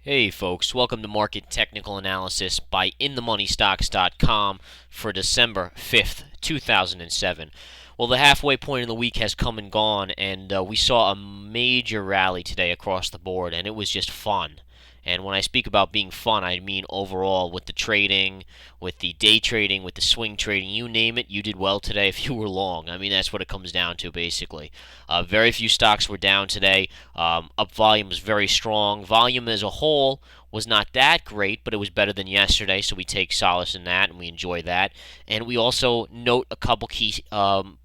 Hey folks, welcome to Market Technical Analysis by InTheMoneyStocks.com for December 5th, 2007. Well, the halfway point of the week has come and gone, and we saw a major rally today across the board, and it was just fun. And when I speak about being fun, I mean overall with the trading, with the day trading, with the swing trading, you name it, you did well today if you were long. I mean, that's what it comes down to, basically. Very few stocks were down today. Up volume was very strong. Volume as a whole was not that great, but it was better than yesterday, so we take solace in that, and we enjoy that. And we also note a couple key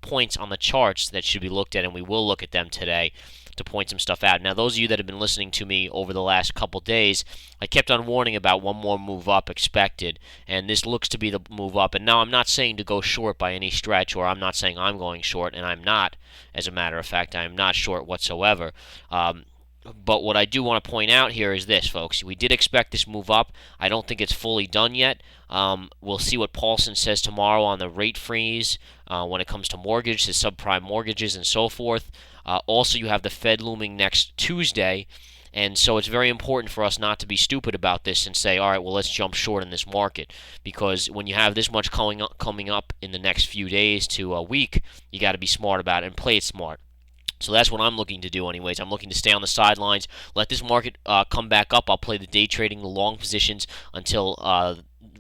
points on the charts that should be looked at, and we will look at them today to point some stuff out. Now, those of you that have been listening to me over the last couple days, I kept on warning about one more move up expected, and this looks to be the move up. And now I'm not saying to go short by any stretch, or I'm not saying I'm going short, and I'm not. As a matter of fact, I'm not short whatsoever. But what I do want to point out here is this, folks. We did expect this move up. I don't think it's fully done yet. We'll see what Paulson says tomorrow on the rate freeze when it comes to mortgage, to subprime mortgages, and so forth. Also, you have the Fed looming next Tuesday, and so it's very important for us not to be stupid about this and say, all right, well, let's jump short in this market, because when you have this much coming up in the next few days to a week, you got to be smart about it and play it smart. So that's what I'm looking to do anyways. I'm looking to stay on the sidelines, let this market come back up. I'll play the day trading, the long positions until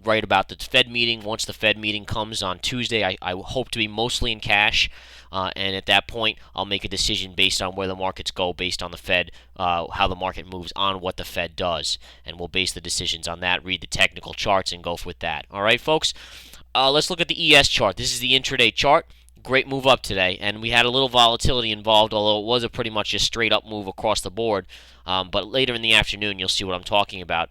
right about the Fed meeting. Once the Fed meeting comes on Tuesday, I hope to be mostly in cash. And at that point, I'll make a decision based on where the markets go, based on the Fed, how the market moves on what the Fed does. And we'll base the decisions on that, read the technical charts, and go with that. All right, folks? Let's look at the ES chart. This is the intraday chart. Great move up today, and we had a little volatility involved, although it was a pretty much a straight up move across the board. But later in the afternoon, you'll see what I'm talking about.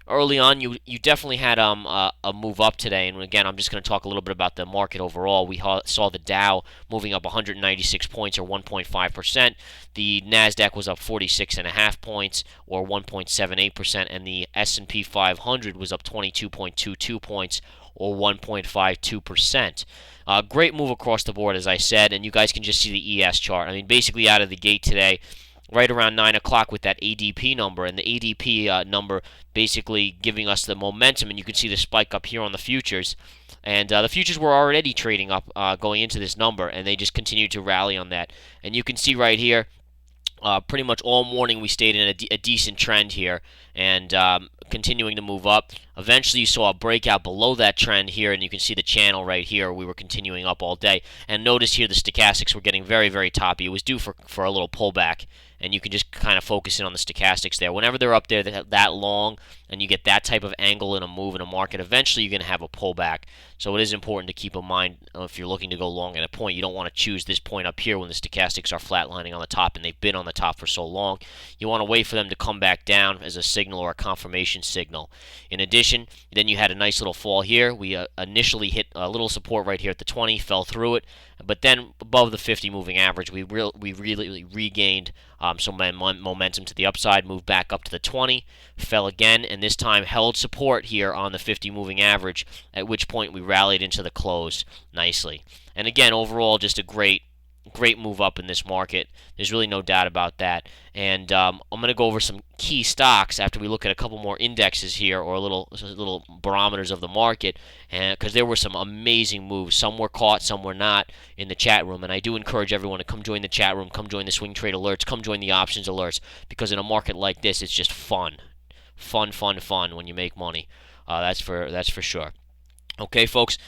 Early on, you definitely had a move up today, and again, I'm just going to talk a little bit about the market overall. We saw the Dow moving up 196 points, or 1.5%. The Nasdaq was up 46.5 points, or 1.78%, and the S&P 500 was up 22.22 points, or 1.52%. Great move across the board, as I said, and you guys can just see the ES chart. I mean, basically out of the gate today, right around 9 o'clock with that ADP number, and the ADP number basically giving us the momentum, and you can see the spike up here on the futures. And the futures were already trading up going into this number, and they just continued to rally on that. And you can see right here, pretty much all morning we stayed in a decent trend here, and continuing to move up. Eventually you saw a breakout below that trend here, and you can see the channel right here. We were continuing up all day, and notice here the stochastics were getting very, very toppy. It was due for a little pullback, and you can just kind of focus in on the stochastics there. Whenever they're up there that long, and you get that type of angle in a move in a market, eventually you're going to have a pullback. So it is important to keep in mind if you're looking to go long at a point, you don't want to choose this point up here when the stochastics are flatlining on the top, and they've been on the top for so long. You want to wait for them to come back down as a signal or a confirmation signal. In addition, then you had a nice little fall here. We initially hit a little support right here at the 20, fell through it, but then above the 50 moving average, we really regained some momentum to the upside, moved back up to the 20, fell again, and this time held support here on the 50 moving average, at which point we rallied into the close nicely. And again, overall, just a great move up in this market. There's really no doubt about that. And I'm going to go over some key stocks after we look at a couple more indexes here, or little barometers of the market, because there were some amazing moves. Some were caught, some were not in the chat room. And I do encourage everyone to come join the chat room, come join the swing trade alerts, come join the options alerts, because in a market like this, it's just fun when you make money. That's for sure. Okay, folks,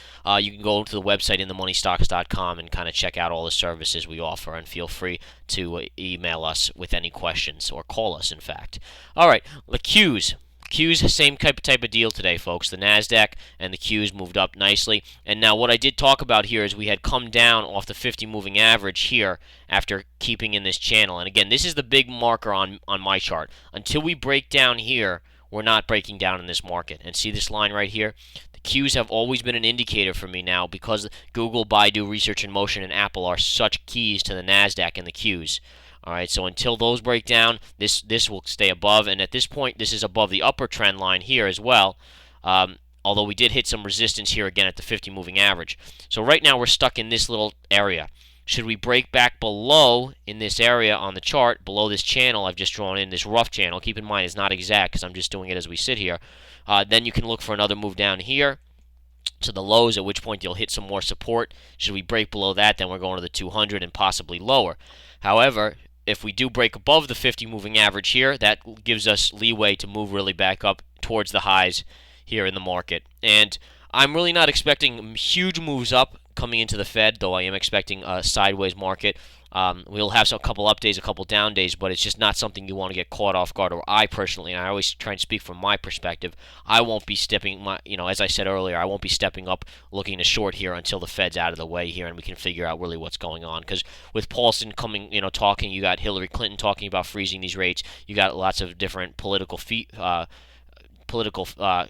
you can go to the website InTheMoneyStocks.com and kind of check out all the services we offer, and feel free to email us with any questions, or call us, in fact. All right, the Qs. Qs, same type of deal today, folks. The Nasdaq and the Qs moved up nicely. And now what I did talk about here is we had come down off the 50 moving average here after keeping in this channel. And again, this is the big marker on my chart. Until we break down here, we're not breaking down in this market. And see this line right here? Qs have always been an indicator for me now, because Google, Baidu, Research in Motion, and Apple are such keys to the Nasdaq and the Qs. All right, so until those break down, this will stay above, and at this point, this is above the upper trend line here as well. Although we did hit some resistance here again at the 50 moving average. So right now we're stuck in this little area. should we break back below in this area on the chart, below this channel I've just drawn in, this rough channel, keep in mind it's not exact because I'm just doing it as we sit here, then you can look for another move down here to the lows, at which point you'll hit some more support. Should we break below that, then we're going to the 200 and possibly lower. However, if we do break above the 50 moving average here, that gives us leeway to move really back up towards the highs here in the market. And I'm really not expecting huge moves up coming into the Fed, though I am expecting a sideways market. We'll have a couple up days, a couple down days, but it's just not something you want to get caught off guard. Or I personally, and I always try and speak from my perspective, I won't be as I said earlier, I won't be stepping up looking to short here until the Fed's out of the way here and we can figure out really what's going on. Because with Paulson coming, talking, you got Hillary Clinton talking about freezing these rates. You got lots of different political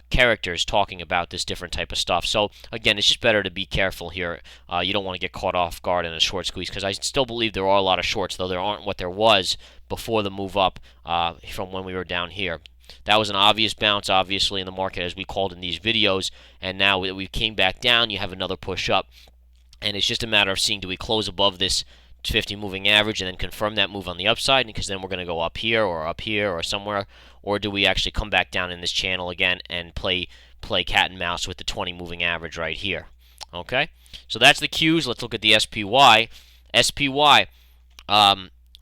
characters talking about this different type of stuff. So again, it's just better to be careful here. You don't want to get caught off guard in a short squeeze, because I still believe there are a lot of shorts, though there aren't what there was before the move up from when we were down here. That was an obvious bounce, obviously, in the market, as we called in these videos, and now that we came back down, you have another push up, and it's just a matter of seeing, do we close above this 50 moving average and then confirm that move on the upside, because then we're going to go up here or somewhere, or do we actually come back down in this channel again and play cat and mouse with the 20 moving average right here? Okay, so that's the Qs. Let's look at the SPY.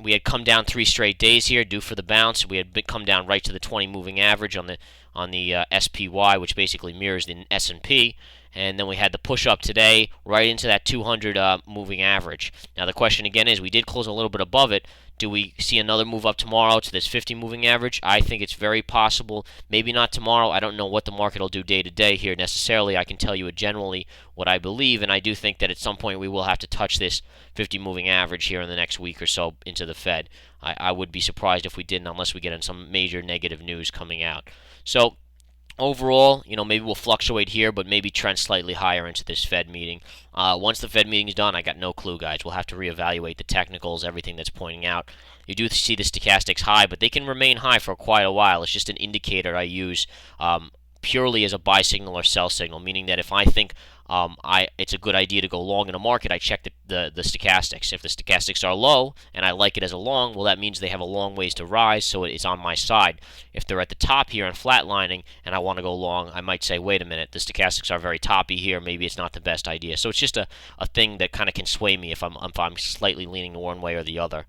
We had come down 3 straight days here, due for the bounce. We had come down right to the 20 moving average on the SPY, which basically mirrors the S&P. And then we had the push up today right into that 200 moving average. Now the question again is, we did close a little bit above it. Do we see another move up tomorrow to this 50 moving average? I think it's very possible. Maybe not tomorrow. I don't know what the market will do day to day here necessarily. I can tell you generally what I believe, and I do think that at some point we will have to touch this 50 moving average here in the next week or so into the Fed. I would be surprised if we didn't, unless we get in some major negative news coming out. So overall, maybe we'll fluctuate here, but maybe trend slightly higher into this Fed meeting. Once the Fed meeting is done, I got no clue, guys. We'll have to reevaluate the technicals, everything that's pointing out. You do see the stochastics high, but they can remain high for quite a while. It's just an indicator I use purely as a buy signal or sell signal, meaning that if I think it's a good idea to go long in a market, I check the stochastics. If the stochastics are low and I like it as a long, well, that means they have a long ways to rise, so it's on my side. If they're at the top here and flatlining and I want to go long, I might say, wait a minute, the stochastics are very toppy here, maybe it's not the best idea. So it's just a thing that kind of can sway me if I'm slightly leaning one way or the other.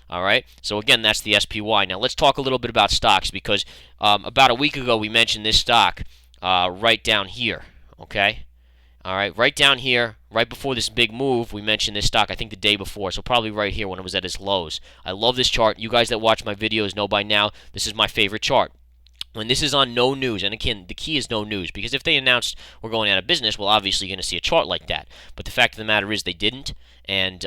All right, so again, that's the SPY. Now let's talk a little bit about stocks, because about a week ago we mentioned this stock right down here. Okay, all right, right down here, right before this big move, we mentioned this stock, I think the day before, so probably right here when it was at its lows. I love this chart. You guys that watch my videos know by now this is my favorite chart. When this is on no news, and again, the key is no news, because if they announced we're going out of business, well, obviously you're going to see a chart like that. But the fact of the matter is they didn't, and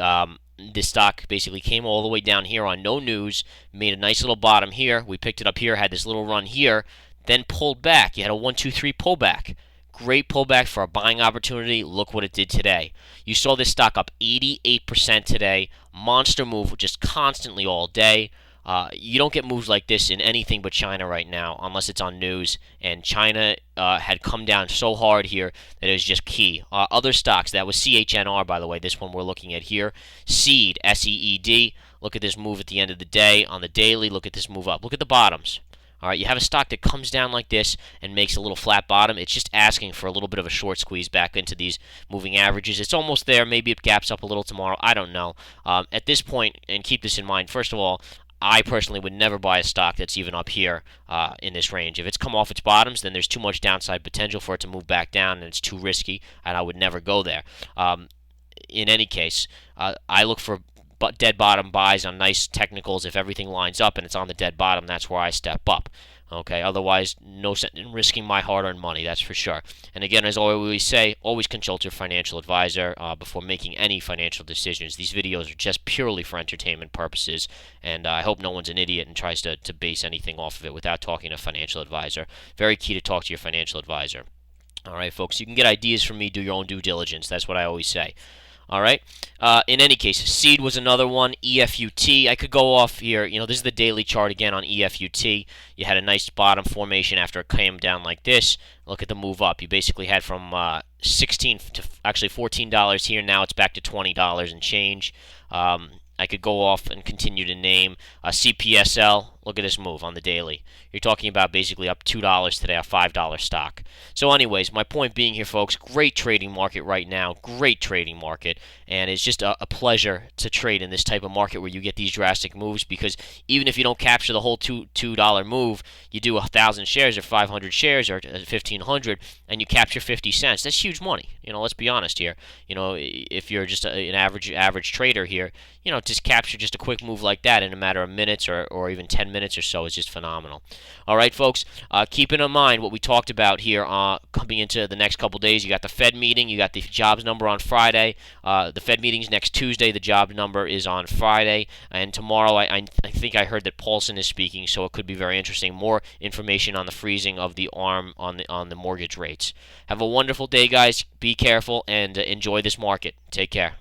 this stock basically came all the way down here on no news, made a nice little bottom here. We picked it up here, had this little run here, then pulled back. You had a 1, 2, 3 pullback. Great pullback for a buying opportunity. Look what it did today. You saw this stock up 88% today. Monster move just constantly all day. You don't get moves like this in anything but China right now, unless it's on news. And China had come down so hard here that it was just key. Other stocks, that was CHNR, by the way, this one we're looking at here. SEED, S-E-E-D. Look at this move at the end of the day. On the daily, look at this move up. Look at the bottoms. All right, you have a stock that comes down like this and makes a little flat bottom. It's just asking for a little bit of a short squeeze back into these moving averages. It's almost there. Maybe it gaps up a little tomorrow. I don't know. At this point, and keep this in mind, first of all, I personally would never buy a stock that's even up here in this range. If it's come off its bottoms, then there's too much downside potential for it to move back down, and it's too risky, and I would never go there. In any case, I look for dead bottom buys on nice technicals. If everything lines up and it's on the dead bottom, that's where I step up. Okay, otherwise, no sense in risking my hard-earned money, that's for sure. And again, as I always say, always consult your financial advisor before making any financial decisions. These videos are just purely for entertainment purposes, and I hope no one's an idiot and tries to base anything off of it without talking to a financial advisor. Very key to talk to your financial advisor. All right, folks, you can get ideas from me, do your own due diligence. That's what I always say. All right. In any case, seed was another one. EFUT. I could go off here. This is the daily chart again on EFUT. You had a nice bottom formation after it came down like this. Look at the move up. You basically had from 16 to actually $14 here. Now it's back to $20 and change. I could go off and continue to name CPSL. Look at this move on the daily. You're talking about basically up $2 today, a $5 stock. So anyways, my point being here, folks, great trading market right now. Great trading market. And it's just a pleasure to trade in this type of market where you get these drastic moves, because even if you don't capture the whole $2 move, you do 1,000 shares or 500 shares or 1,500 and you capture 50 cents. That's huge money. Let's be honest here. If you're just an average trader here, just capture just a quick move like that in a matter of minutes or even 10 minutes or so is just phenomenal. All right, folks, keeping in mind what we talked about here coming into the next couple days. You got the Fed meeting. You got the jobs number on Friday. The Fed meeting's next Tuesday. The job number is on Friday. And tomorrow, I think I heard that Paulson is speaking, so it could be very interesting. More information on the freezing of the arm on the mortgage rates. Have a wonderful day, guys. Be careful and enjoy this market. Take care.